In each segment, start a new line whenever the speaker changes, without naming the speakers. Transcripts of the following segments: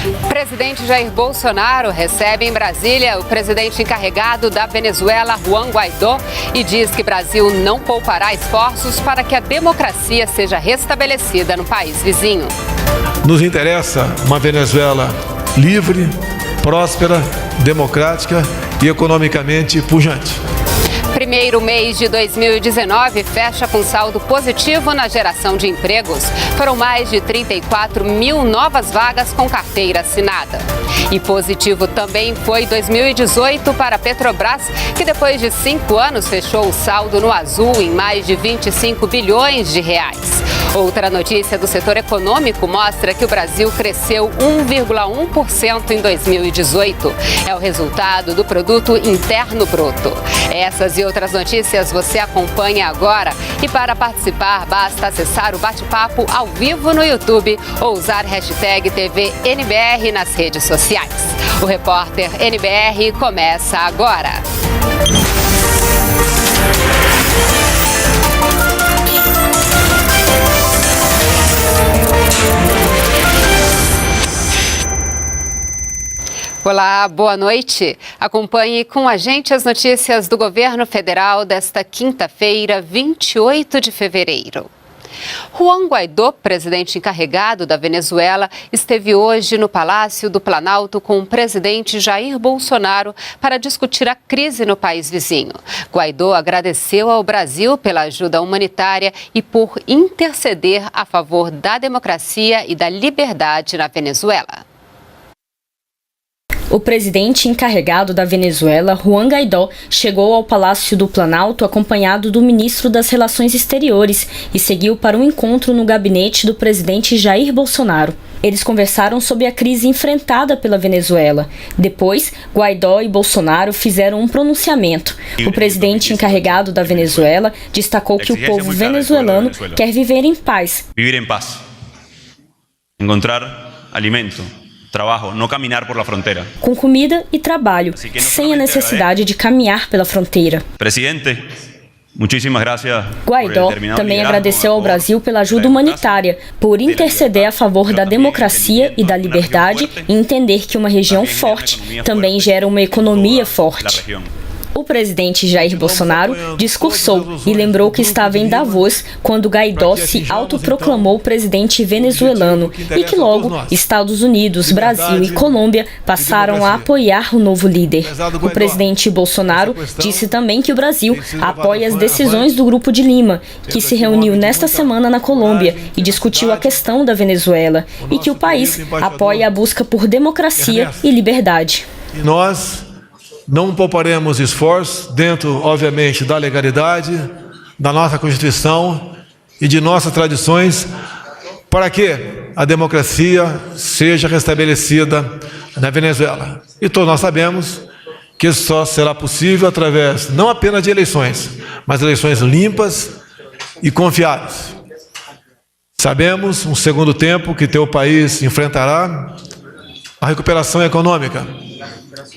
O presidente Jair Bolsonaro recebe em Brasília o presidente encarregado da Venezuela, Juan Guaidó, e diz que o Brasil não poupará esforços para que a democracia seja restabelecida no país vizinho.
Nos interessa uma Venezuela livre, próspera, democrática e economicamente pujante.
Primeiro mês de 2019 fecha com saldo positivo na geração de empregos. Foram mais de 34 mil novas vagas com carteira assinada. E positivo também foi 2018 para a Petrobras, que depois de 5 anos fechou o saldo no azul em mais de 25 bilhões de reais. Outra notícia do setor econômico mostra que o Brasil cresceu 1,1% em 2018. É o resultado do Produto Interno Bruto. Essas e outras notícias você acompanha agora. E para participar, basta acessar o bate-papo ao vivo no YouTube ou usar hashtag TVNBR nas redes sociais. O Repórter NBR começa agora. Olá, boa noite. Acompanhe com a gente as notícias do governo federal desta quinta-feira, 28 de fevereiro. Juan Guaidó, presidente encarregado da Venezuela, esteve hoje no Palácio do Planalto com o presidente Jair Bolsonaro para discutir a crise no país vizinho. Guaidó agradeceu ao Brasil pela ajuda humanitária e por interceder a favor da democracia e da liberdade na Venezuela.
O presidente encarregado da Venezuela, Juan Guaidó, chegou ao Palácio do Planalto acompanhado do ministro das Relações Exteriores e seguiu para um encontro no gabinete do presidente Jair Bolsonaro. Eles conversaram sobre a crise enfrentada pela Venezuela. Depois, Guaidó e Bolsonaro fizeram um pronunciamento. O presidente encarregado da Venezuela destacou que o povo venezuelano quer viver em paz.
Viver em paz. Encontrar alimento. Trabalho, não caminhar por la fronteira.
Com comida e trabalho, sem a necessidade de caminhar pela fronteira.
Presidente, muitíssimas gracias.
Guaidó também agradeceu ao Brasil pela ajuda humanitária, por interceder a favor da democracia e da liberdade e entender que uma região forte também gera uma economia forte. O presidente Jair Bolsonaro discursou e lembrou que estava em Davos quando Guaidó se autoproclamou presidente venezuelano e que logo Estados Unidos, Brasil e Colômbia passaram a apoiar o novo líder. O presidente Bolsonaro disse também que o Brasil apoia as decisões do Grupo de Lima, que se reuniu nesta semana na Colômbia e discutiu a questão da Venezuela, e que o país apoia a busca por democracia e liberdade.
Nós não pouparemos esforços dentro, obviamente, da legalidade, da nossa Constituição e de nossas tradições para que a democracia seja restabelecida na Venezuela. E todos nós sabemos que isso só será possível através não apenas de eleições, mas eleições limpas e confiáveis. Sabemos, um segundo tempo, que teu país enfrentará a recuperação econômica.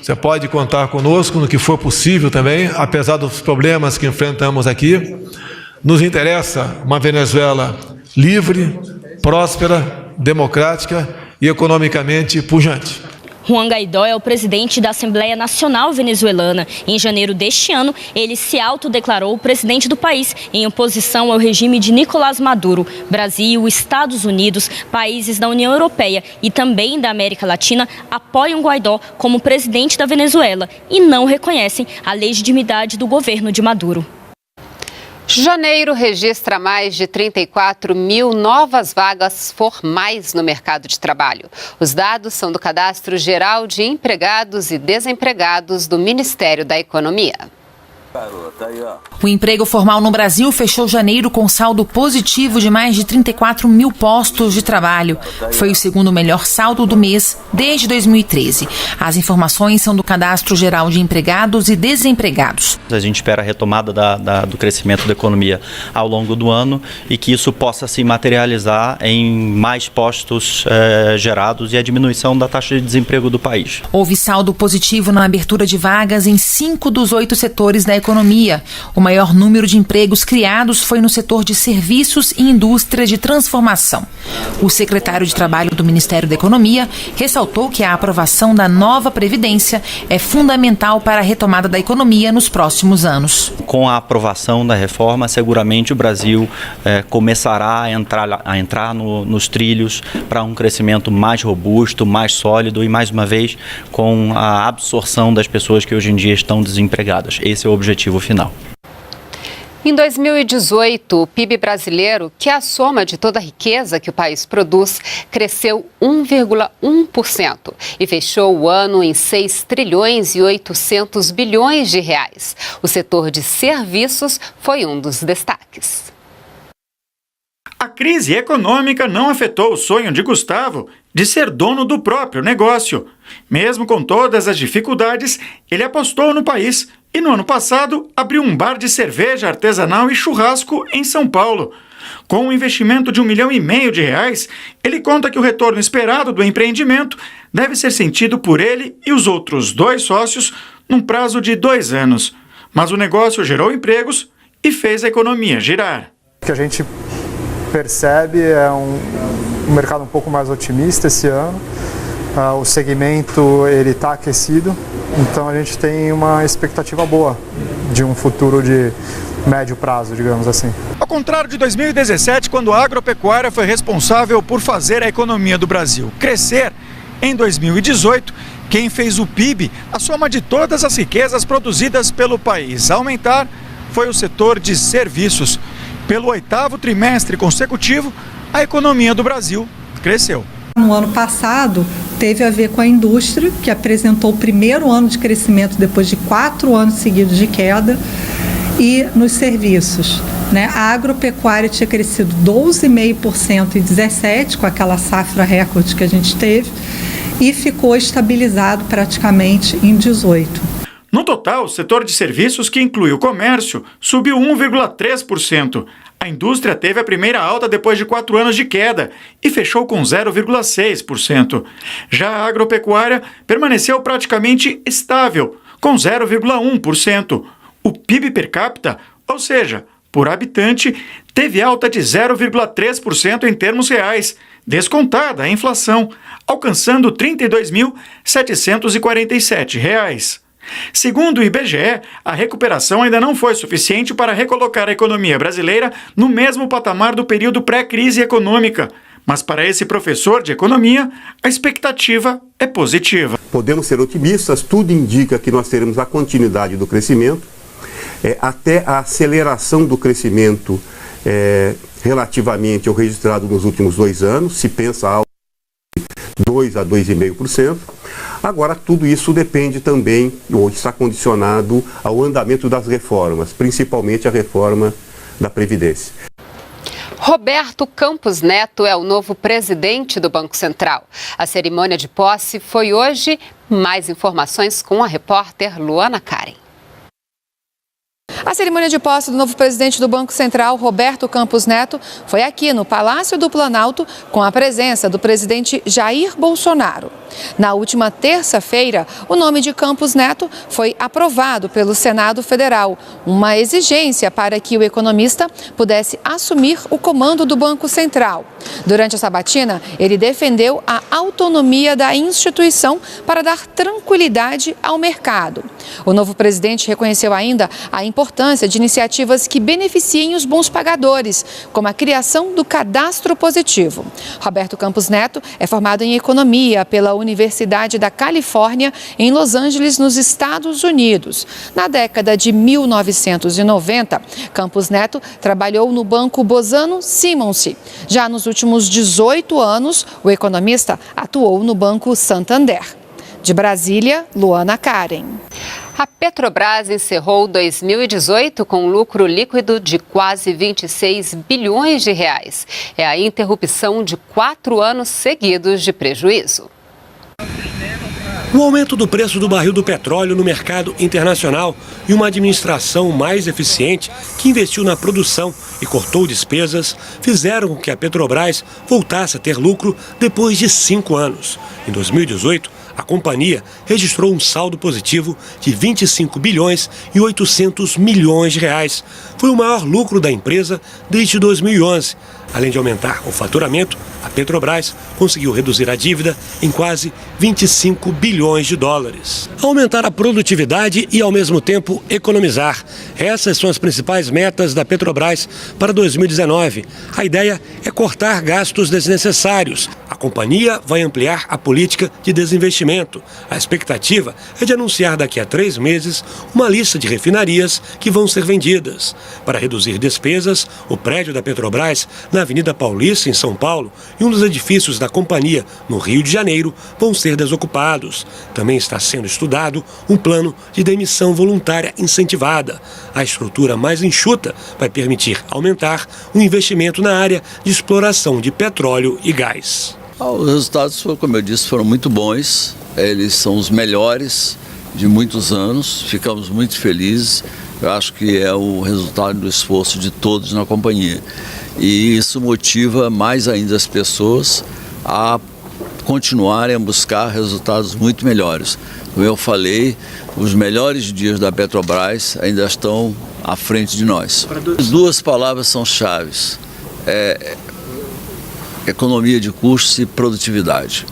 Você pode contar conosco no que for possível também, apesar dos problemas que enfrentamos aqui. Nos interessa uma Venezuela livre, próspera, democrática e economicamente pujante.
Juan Guaidó é o presidente da Assembleia Nacional Venezuelana. Em janeiro deste ano, ele se autodeclarou presidente do país em oposição ao regime de Nicolás Maduro. Brasil, Estados Unidos, países da União Europeia e também da América Latina apoiam Guaidó como presidente da Venezuela e não reconhecem a legitimidade do governo de Maduro.
Janeiro registra mais de 34 mil novas vagas formais no mercado de trabalho. Os dados são do Cadastro Geral de Empregados e Desempregados do Ministério da Economia.
O emprego formal no Brasil fechou janeiro com saldo positivo de mais de 34 mil postos de trabalho. Foi o segundo melhor saldo do mês desde 2013. As informações são do Cadastro Geral de Empregados e Desempregados.
A gente espera a retomada do crescimento da economia ao longo do ano e que isso possa se materializar em mais postos gerados e a diminuição da taxa de desemprego do país.
Houve saldo positivo na abertura de vagas em 5 dos 8 setores da economia. O maior número de empregos criados foi no setor de serviços e indústria de transformação. O secretário de Trabalho do Ministério da Economia ressaltou que a aprovação da nova Previdência é fundamental para a retomada da economia nos próximos anos.
Com a aprovação da reforma, seguramente o Brasil começará a entrar nos trilhos para um crescimento mais robusto, mais sólido e, mais uma vez, com a absorção das pessoas que hoje em dia estão desempregadas. Esse é o objetivo final.
Em 2018, o PIB brasileiro, que é a soma de toda a riqueza que o país produz, cresceu 1,1% e fechou o ano em 6 trilhões e 800 bilhões de reais. O setor de serviços foi um dos destaques.
A crise econômica não afetou o sonho de Gustavo de ser dono do próprio negócio. Mesmo com todas as dificuldades, ele apostou no país e no ano passado abriu um bar de cerveja artesanal e churrasco em São Paulo. Com um investimento de R$1,5 milhão, ele conta que o retorno esperado do empreendimento deve ser sentido por ele e os outros 2 sócios num prazo de 2 anos. Mas o negócio gerou empregos e fez a economia girar.
O que a gente percebe é um mercado um pouco mais otimista esse ano. O segmento está aquecido, então a gente tem uma expectativa boa de um futuro de médio prazo, digamos assim.
Ao contrário de 2017, quando a agropecuária foi responsável por fazer a economia do Brasil crescer, em 2018, quem fez o PIB, a soma de todas as riquezas produzidas pelo país, aumentar foi o setor de serviços. Pelo 8º trimestre consecutivo, a economia do Brasil cresceu.
No ano passado, teve a ver com a indústria, que apresentou o primeiro ano de crescimento depois de 4 anos seguidos de queda, e nos serviços. A agropecuária tinha crescido 12,5% em 2017, com aquela safra recorde que a gente teve, e ficou estabilizado praticamente em 2018.
No total, o setor de serviços, que inclui o comércio, subiu 1,3%. A indústria teve a primeira alta depois de 4 anos de queda e fechou com 0,6%. Já a agropecuária permaneceu praticamente estável, com 0,1%. O PIB per capita, ou seja, por habitante, teve alta de 0,3% em termos reais, descontada a inflação, alcançando R$ 32.747. Segundo o IBGE, a recuperação ainda não foi suficiente para recolocar a economia brasileira no mesmo patamar do período pré-crise econômica. Mas para esse professor de economia, a expectativa é positiva.
Podemos ser otimistas, tudo indica que nós teremos a continuidade do crescimento, até a aceleração do crescimento relativamente ao registrado nos últimos 2 anos, se pensa algo de 2 a 2,5%. Agora, tudo isso depende também, ou está condicionado ao andamento das reformas, principalmente a reforma da Previdência.
Roberto Campos Neto é o novo presidente do Banco Central. A cerimônia de posse foi hoje. Mais informações com a repórter Luana Karen.
A cerimônia de posse do novo presidente do Banco Central, Roberto Campos Neto, foi aqui no Palácio do Planalto, com a presença do presidente Jair Bolsonaro. Na última terça-feira, o nome de Campos Neto foi aprovado pelo Senado Federal, uma exigência para que o economista pudesse assumir o comando do Banco Central. Durante a sabatina, ele defendeu a autonomia da instituição para dar tranquilidade ao mercado. O novo presidente reconheceu ainda a importância de iniciativas que beneficiem os bons pagadores, como a criação do cadastro positivo. Roberto Campos Neto é formado em economia pela Universidade da Califórnia, em Los Angeles, nos Estados Unidos. Na década de 1990, Campos Neto trabalhou no Banco Bozano Simonsi. Já nos últimos 18 anos, o economista atuou no Banco Santander. De Brasília, Luana Karen.
A Petrobras encerrou 2018 com um lucro líquido de quase 26 bilhões de reais. É a interrupção de 4 anos seguidos de prejuízo.
O aumento do preço do barril do petróleo no mercado internacional e uma administração mais eficiente que investiu na produção e cortou despesas fizeram com que a Petrobras voltasse a ter lucro depois de 5 anos. Em 2018, A companhia registrou um saldo positivo de 25 bilhões e 800 milhões de reais. Foi o maior lucro da empresa desde 2011. Além de aumentar o faturamento, a Petrobras conseguiu reduzir a dívida em quase 25 bilhões de dólares. Aumentar a produtividade e, ao mesmo tempo, economizar. Essas são as principais metas da Petrobras para 2019. A ideia é cortar gastos desnecessários. A companhia vai ampliar a política de desinvestimento. A expectativa é de anunciar daqui a 3 meses uma lista de refinarias que vão ser vendidas. Para reduzir despesas, o prédio da Petrobras, na Avenida Paulista, em São Paulo, e um dos edifícios da companhia, no Rio de Janeiro, vão ser desocupados. Também está sendo estudado um plano de demissão voluntária incentivada. A estrutura mais enxuta vai permitir aumentar o investimento na área de exploração de petróleo e gás.
Os resultados, como eu disse, foram muito bons. Eles são os melhores de muitos anos. Ficamos muito felizes. Eu acho que é o resultado do esforço de todos na companhia. E isso motiva mais ainda as pessoas a continuarem a buscar resultados muito melhores. Como eu falei, os melhores dias da Petrobras ainda estão à frente de nós. As 2 palavras são chaves: economia de custos e produtividade.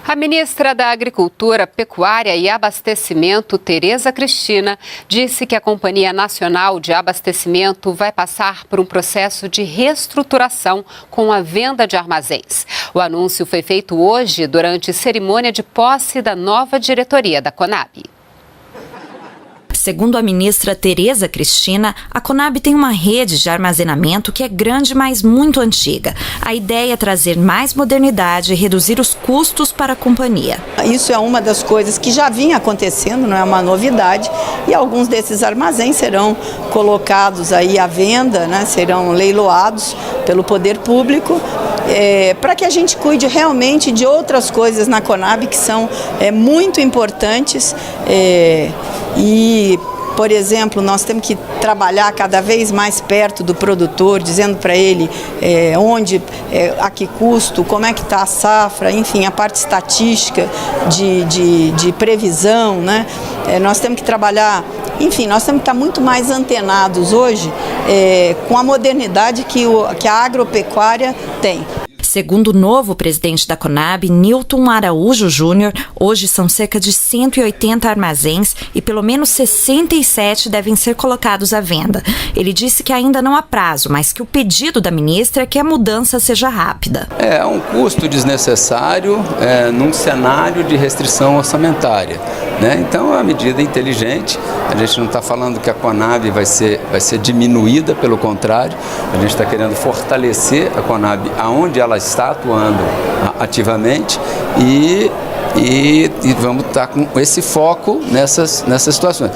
A ministra da Agricultura, Pecuária e Abastecimento, Tereza Cristina, disse que a Companhia Nacional de Abastecimento vai passar por um processo de reestruturação com a venda de armazéns. O anúncio foi feito hoje durante cerimônia de posse da nova diretoria da Conab.
Segundo a ministra Tereza Cristina, a Conab tem uma rede de armazenamento que é grande, mas muito antiga. A ideia é trazer mais modernidade e reduzir os custos para a companhia.
Isso é uma das coisas que já vinha acontecendo, não é uma novidade, e alguns desses armazéns serão colocados aí à venda, né, serão leiloados pelo poder público, para que a gente cuide realmente de outras coisas na Conab que são muito importantes. E, por exemplo, nós temos que trabalhar cada vez mais perto do produtor, dizendo para ele a que custo, como é que está a safra, enfim, a parte estatística de previsão, né? Nós temos que trabalhar, enfim, nós temos que estar muito mais antenados hoje com a modernidade que a agropecuária tem.
Segundo o novo presidente da Conab, Nilton Araújo Júnior, hoje são cerca de 180 armazéns e pelo menos 67 devem ser colocados à venda. Ele disse que ainda não há prazo, mas que o pedido da ministra é que a mudança seja rápida.
É um custo desnecessário num cenário de restrição orçamentária, né? Então é uma medida inteligente. A gente não está falando que a Conab vai ser diminuída, pelo contrário, a gente está querendo fortalecer a Conab aonde ela está atuando ativamente e vamos estar com esse foco nessas situações.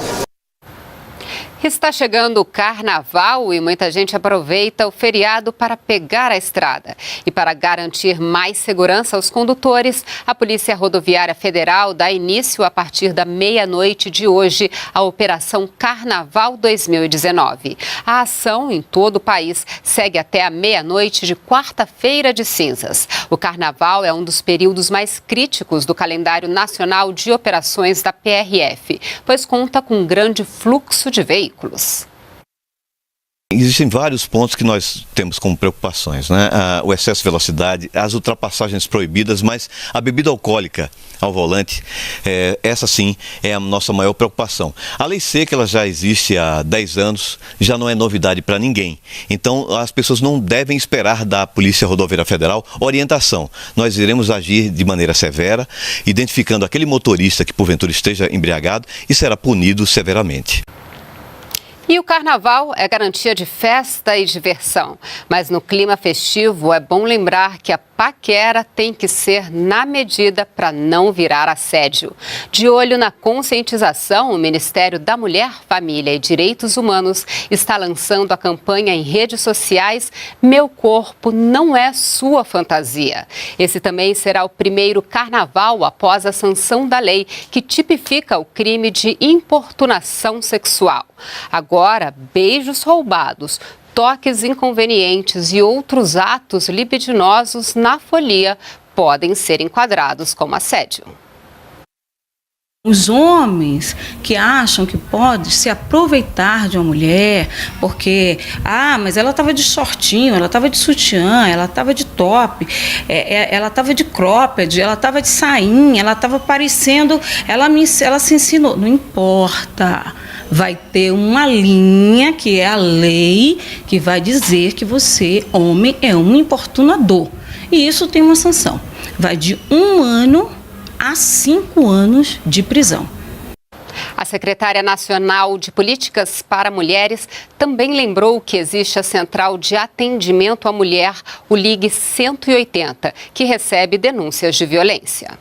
Está chegando o Carnaval e muita gente aproveita o feriado para pegar a estrada. E para garantir mais segurança aos condutores, a Polícia Rodoviária Federal dá início a partir da meia-noite de hoje à Operação Carnaval 2019. A ação em todo o país segue até a meia-noite de quarta-feira de cinzas. O Carnaval é um dos períodos mais críticos do calendário nacional de operações da PRF, pois conta com um grande fluxo de veículos.
Existem vários pontos que nós temos como preocupações, né? O excesso de velocidade, as ultrapassagens proibidas, mas a bebida alcoólica ao volante, essa sim é a nossa maior preocupação. A lei seca, ela já existe há 10 anos, já não é novidade para ninguém. Então as pessoas não devem esperar da Polícia Rodoviária Federal orientação. Nós iremos agir de maneira severa, identificando aquele motorista que porventura esteja embriagado e será punido severamente.
E o Carnaval é garantia de festa e diversão. Mas no clima festivo é bom lembrar que a paquera tem que ser na medida para não virar assédio. De olho na conscientização, o Ministério da Mulher, Família e Direitos Humanos está lançando a campanha em redes sociais Meu Corpo Não É Sua Fantasia. Esse também será o primeiro carnaval após a sanção da lei que tipifica o crime de importunação sexual. Agora, beijos roubados, toques inconvenientes e outros atos libidinosos na folia podem ser enquadrados como assédio.
Os homens que acham que pode se aproveitar de uma mulher porque, mas ela estava de shortinho, ela estava de sutiã, ela estava de top, ela estava de cropped, ela estava de sainha, ela estava parecendo, ela se ensinou. Não importa, vai ter uma linha que é a lei que vai dizer que você, homem, é um importunador. E isso tem uma sanção. Vai de 1 ano a 5 anos de prisão.
A secretária nacional de Políticas para Mulheres também lembrou que existe a Central de Atendimento à Mulher, o Ligue 180, que recebe denúncias de violência.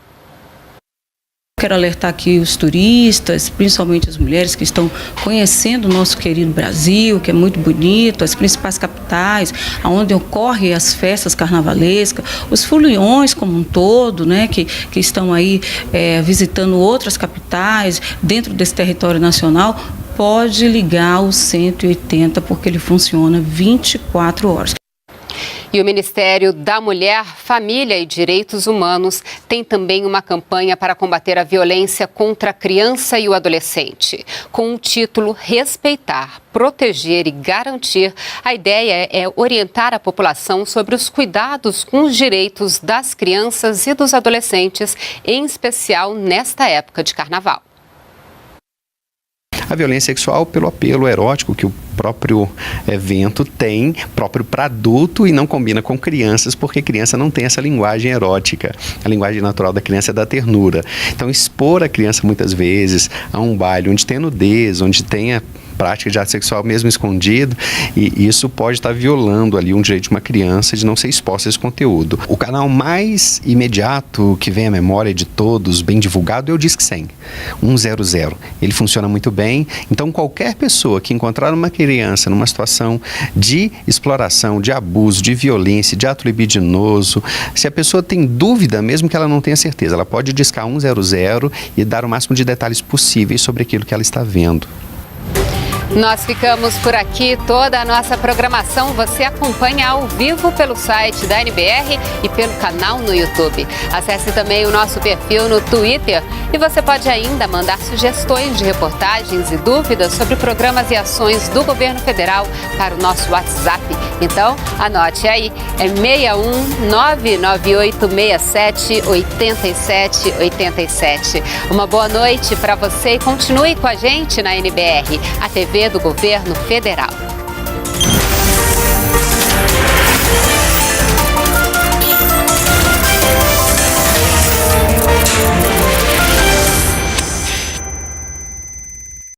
Quero alertar aqui os turistas, principalmente as mulheres que estão conhecendo o nosso querido Brasil, que é muito bonito, as principais capitais, onde ocorrem as festas carnavalescas, os foliões como um todo, né, que estão aí visitando outras capitais dentro desse território nacional, pode ligar o 180 porque ele funciona 24 horas.
E o Ministério da Mulher, Família e Direitos Humanos tem também uma campanha para combater a violência contra a criança e o adolescente. Com o título Respeitar, Proteger e Garantir, a ideia é orientar a população sobre os cuidados com os direitos das crianças e dos adolescentes, em especial nesta época de carnaval.
A violência sexual pelo apelo erótico que o próprio evento tem, próprio para adulto, e não combina com crianças, porque criança não tem essa linguagem erótica. A linguagem natural da criança é da ternura. Então, expor a criança muitas vezes a um baile onde tem nudez, onde tenha prática de ato sexual mesmo escondido, e isso pode estar violando ali um direito de uma criança de não ser exposta a esse conteúdo. O canal mais imediato que vem à memória de todos, bem divulgado, é o Disque 100, 100. Ele funciona muito bem, então qualquer pessoa que encontrar uma criança numa situação de exploração, de abuso, de violência, de ato libidinoso, se a pessoa tem dúvida, mesmo que ela não tenha certeza, ela pode discar 100 e dar o máximo de detalhes possíveis sobre aquilo que ela está vendo.
Nós ficamos por aqui. Toda a nossa programação você acompanha ao vivo pelo site da NBR e pelo canal no YouTube. Acesse também o nosso perfil no Twitter e você pode ainda mandar sugestões de reportagens e dúvidas sobre programas e ações do governo federal para o nosso WhatsApp. Então, anote aí, é 61 99867 8787. Uma boa noite para você e continue com a gente na NBR, a TV do Governo Federal.